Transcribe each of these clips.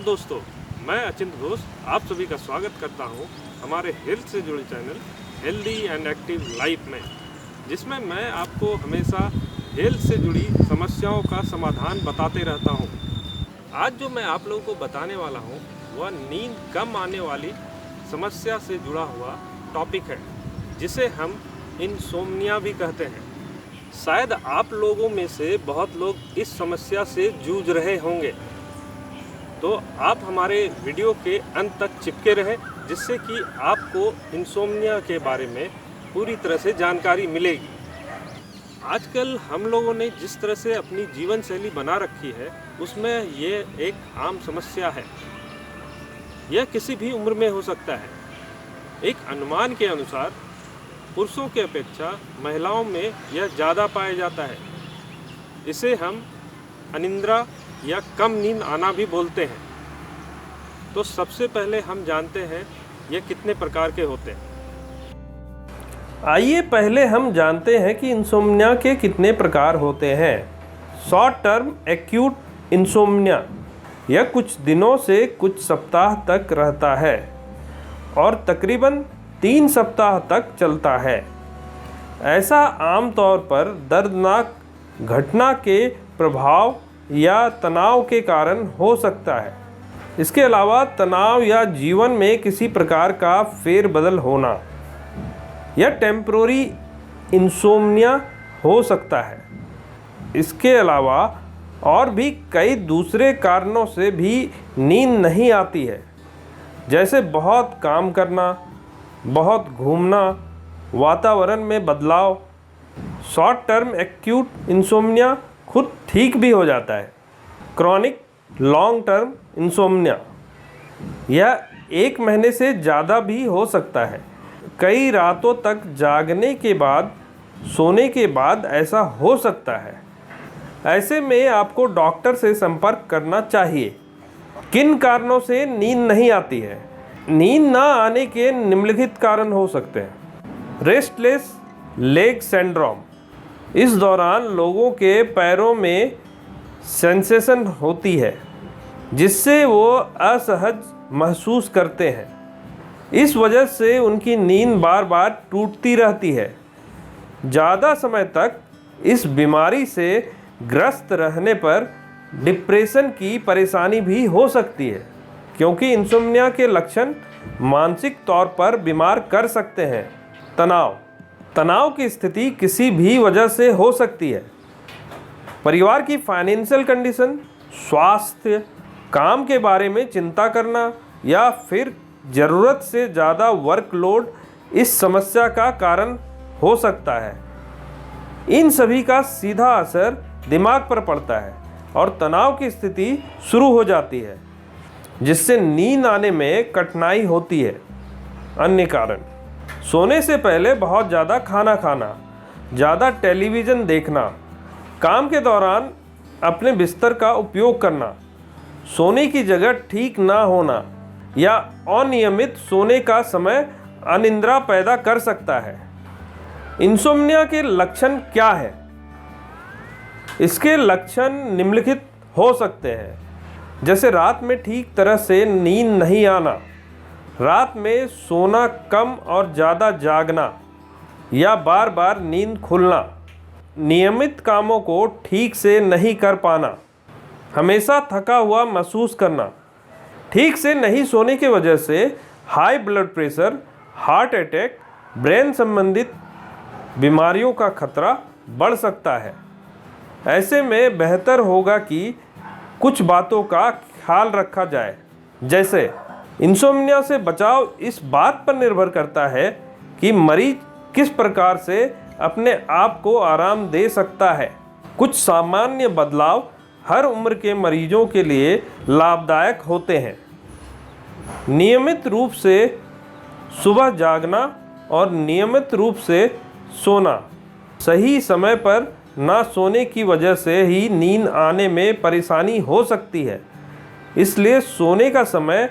नमस्कार दोस्तों, मैं अचिंत घोष आप सभी का स्वागत करता हूं हमारे हेल्थ से जुड़े channel healthy and active life में, जिसमें मैं आपको हमेशा हेल्थ से जुड़ी समस्याओं का समाधान बताते रहता हूं। आज जो मैं आप लोगों को बताने वाला हूं वह नींद कम आने वाली समस्या से जुड़ा हुआ टॉपिक है, जिसे हम इंसोम्निया भी कहते हैं। शायद आप लोगों में से बहुत लोग इस समस्या से जूझ रहे होंगे, तो आप हमारे वीडियो के अंत तक चिपके रहें, जिससे कि आपको इंसोम्निया के बारे में पूरी तरह से जानकारी मिलेगी। आजकल हम लोगों ने जिस तरह से अपनी जीवन शैली बना रखी है, उसमें ये एक आम समस्या है। यह किसी भी उम्र में हो सकता है। एक अनुमान के अनुसार पुरुषों की अपेक्षा महिलाओं में यह ज़्यादा पाया जाता है। इसे हम अनिद्रा या कम नींद आना भी बोलते हैं। तो सबसे पहले हम जानते हैं ये कितने प्रकार के होते हैं। आइए पहले हम जानते हैं कि इंसोम्निया के कितने प्रकार होते हैं। शॉर्ट टर्म एक्यूट इंसोम्निया, यह कुछ दिनों से कुछ सप्ताह तक रहता है और तकरीबन 3 सप्ताह तक चलता है। ऐसा आमतौर पर दर्दनाक घटना के प्रभाव या तनाव के कारण हो सकता है। इसके अलावा तनाव या जीवन में किसी प्रकार का फेरबदल होना या टेम्पररी इंसोम्निया हो सकता है। इसके अलावा और भी कई दूसरे कारणों से भी नींद नहीं आती है, जैसे बहुत काम करना, बहुत घूमना, वातावरण में बदलाव। शॉर्ट टर्म एक्यूट इंसोम्निया खुद ठीक भी हो जाता है। क्रॉनिक लॉन्ग टर्म इंसोम्निया, यह 1 महीने से ज़्यादा भी हो सकता है। कई रातों तक जागने के बाद, सोने के बाद ऐसा हो सकता है। ऐसे में आपको डॉक्टर से संपर्क करना चाहिए। किन कारणों से नींद नहीं आती है? नींद ना आने के निम्नलिखित कारण हो सकते हैं। रेस्टलेस लेग सिंड्रोम, इस दौरान लोगों के पैरों में सेंसेशन होती है, जिससे वो असहज महसूस करते हैं। इस वजह से उनकी नींद बार बार टूटती रहती है। ज़्यादा समय तक इस बीमारी से ग्रस्त रहने पर डिप्रेशन की परेशानी भी हो सकती है, क्योंकि इंसोम्निया के लक्षण मानसिक तौर पर बीमार कर सकते हैं। तनाव की स्थिति किसी भी वजह से हो सकती है। परिवार की फाइनेंशियल कंडीशन, स्वास्थ्य, काम के बारे में चिंता करना या फिर ज़रूरत से ज़्यादा वर्कलोड इस समस्या का कारण हो सकता है। इन सभी का सीधा असर दिमाग पर पड़ता है और तनाव की स्थिति शुरू हो जाती है, जिससे नींद आने में कठिनाई होती है। अन्य कारण: सोने से पहले बहुत ज़्यादा खाना खाना, ज़्यादा टेलीविज़न देखना, काम के दौरान अपने बिस्तर का उपयोग करना, सोने की जगह ठीक ना होना या अनियमित सोने का समय अनिद्रा पैदा कर सकता है। इंसोम्निया के लक्षण क्या है? इसके लक्षण निम्नलिखित हो सकते हैं, जैसे रात में ठीक तरह से नींद नहीं आना, रात में सोना कम और ज़्यादा जागना या बार बार नींद खुलना, नियमित कामों को ठीक से नहीं कर पाना, हमेशा थका हुआ महसूस करना, ठीक से नहीं सोने की वजह से high blood pressure, heart attack, brain संबंधित बीमारियों का खतरा बढ़ सकता है। ऐसे में बेहतर होगा कि कुछ बातों का ख्याल रखा जाए, जैसे इंसोम्निया से बचाव इस बात पर निर्भर करता है कि मरीज किस प्रकार से अपने आप को आराम दे सकता है। कुछ सामान्य बदलाव हर उम्र के मरीजों के लिए लाभदायक होते हैं। नियमित रूप से सुबह जागना और नियमित रूप से सोना। सही समय पर ना सोने की वजह से ही नींद आने में परेशानी हो सकती है, इसलिए सोने का समय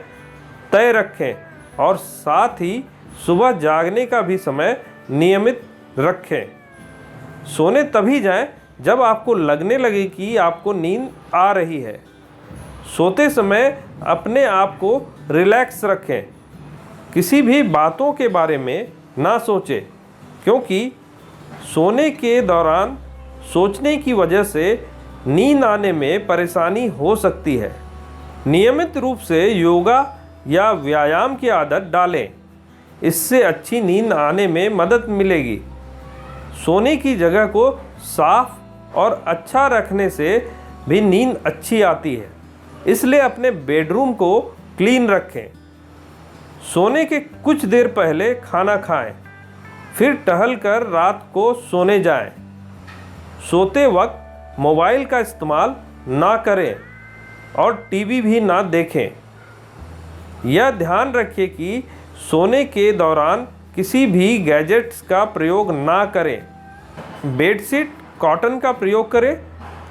तय रखें और साथ ही सुबह जागने का भी समय नियमित रखें। सोने तभी जाएं जब आपको लगने लगे कि आपको नींद आ रही है। सोते समय अपने आप को रिलैक्स रखें। किसी भी बातों के बारे में ना सोचें, क्योंकि सोने के दौरान सोचने की वजह से नींद आने में परेशानी हो सकती है। नियमित रूप से योगा या व्यायाम की आदत डालें, इससे अच्छी नींद आने में मदद मिलेगी। सोने की जगह को साफ और अच्छा रखने से भी नींद अच्छी आती है, इसलिए अपने बेडरूम को क्लीन रखें। सोने के कुछ देर पहले खाना खाएं, फिर टहलकर रात को सोने जाएं। सोते वक्त मोबाइल का इस्तेमाल ना करें और टीवी भी ना देखें। यह ध्यान रखें कि सोने के दौरान किसी भी गैजेट्स का प्रयोग ना करें। बेडशीट कॉटन का प्रयोग करें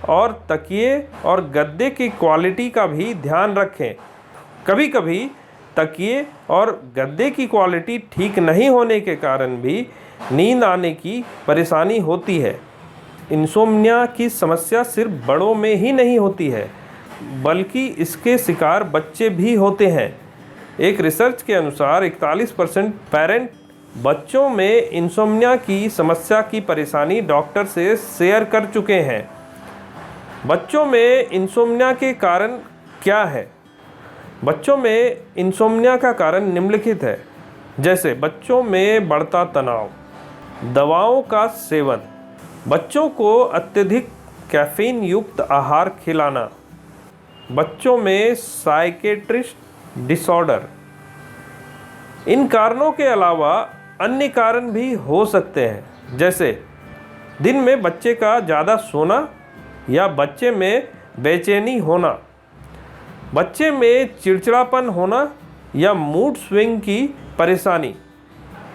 और तकिए और गद्दे की क्वालिटी का भी ध्यान रखें। कभी कभी तकिए और गद्दे की क्वालिटी ठीक नहीं होने के कारण भी नींद आने की परेशानी होती है। इंसोम्निया की समस्या सिर्फ बड़ों में ही नहीं होती है, बल्कि इसके शिकार बच्चे भी होते हैं। एक रिसर्च के अनुसार 41% पेरेंट बच्चों में इंसोम्निया की समस्या की परेशानी डॉक्टर से शेयर कर चुके हैं। बच्चों में इंसोम्निया के कारण क्या है? बच्चों में इंसोम्निया का कारण निम्नलिखित है, जैसे बच्चों में बढ़ता तनाव, दवाओं का सेवन, बच्चों को अत्यधिक कैफीन युक्त आहार खिलाना, बच्चों में साइकेट्रिस्ट डिसऑर्डर। इन कारणों के अलावा अन्य कारण भी हो सकते हैं, जैसे दिन में बच्चे का ज़्यादा सोना या बच्चे में बेचैनी होना, बच्चे में चिड़चिड़ापन होना या मूड स्विंग की परेशानी,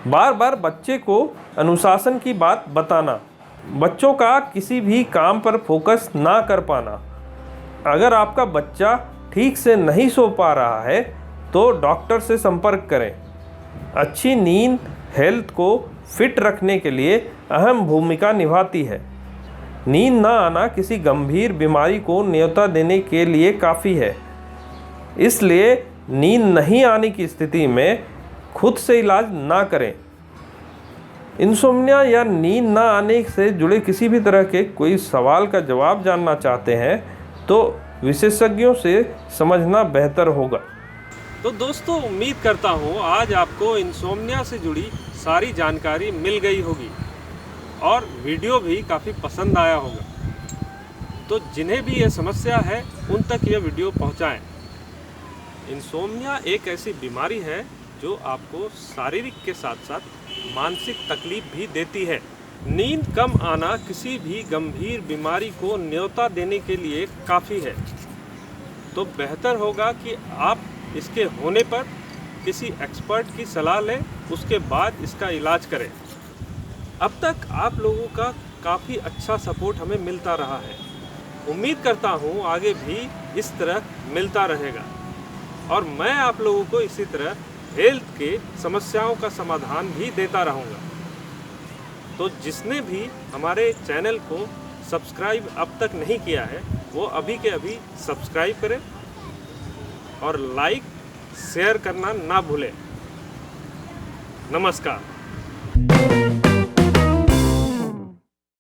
बार बार बच्चे को अनुशासन की बात बताना, बच्चों का किसी भी काम पर फोकस ना कर पाना। अगर आपका बच्चा ठीक से नहीं सो पा रहा है तो डॉक्टर से संपर्क करें। अच्छी नींद हेल्थ को फिट रखने के लिए अहम भूमिका निभाती है। नींद ना आना किसी गंभीर बीमारी को न्योता देने के लिए काफ़ी है, इसलिए नींद नहीं आने की स्थिति में खुद से इलाज ना करें। इंसोम्निया या नींद ना आने से जुड़े किसी भी तरह के कोई सवाल का जवाब जानना चाहते हैं तो विशेषज्ञों से समझना बेहतर होगा। तो दोस्तों, उम्मीद करता हूँ आज आपको इंसोम्निया से जुड़ी सारी जानकारी मिल गई होगी और वीडियो भी काफ़ी पसंद आया होगा। तो जिन्हें भी ये समस्या है उन तक ये वीडियो पहुँचाएँ। इंसोम्निया एक ऐसी बीमारी है जो आपको शारीरिक के साथ साथ मानसिक तकलीफ भी देती है। नींद कम आना किसी भी गंभीर बीमारी को न्योता देने के लिए काफ़ी है, तो बेहतर होगा कि आप इसके होने पर किसी एक्सपर्ट की सलाह लें, उसके बाद इसका इलाज करें। अब तक आप लोगों का काफ़ी अच्छा सपोर्ट हमें मिलता रहा है। उम्मीद करता हूँ आगे भी इस तरह मिलता रहेगा और मैं आप लोगों को इसी तरह हेल्थ के समस्याओं का समाधान भी देता रहूँगा। तो जिसने भी हमारे चैनल को सब्सक्राइब अब तक नहीं किया है वो अभी के अभी सब्सक्राइब करें और लाइक शेयर करना ना भूलें। नमस्कार।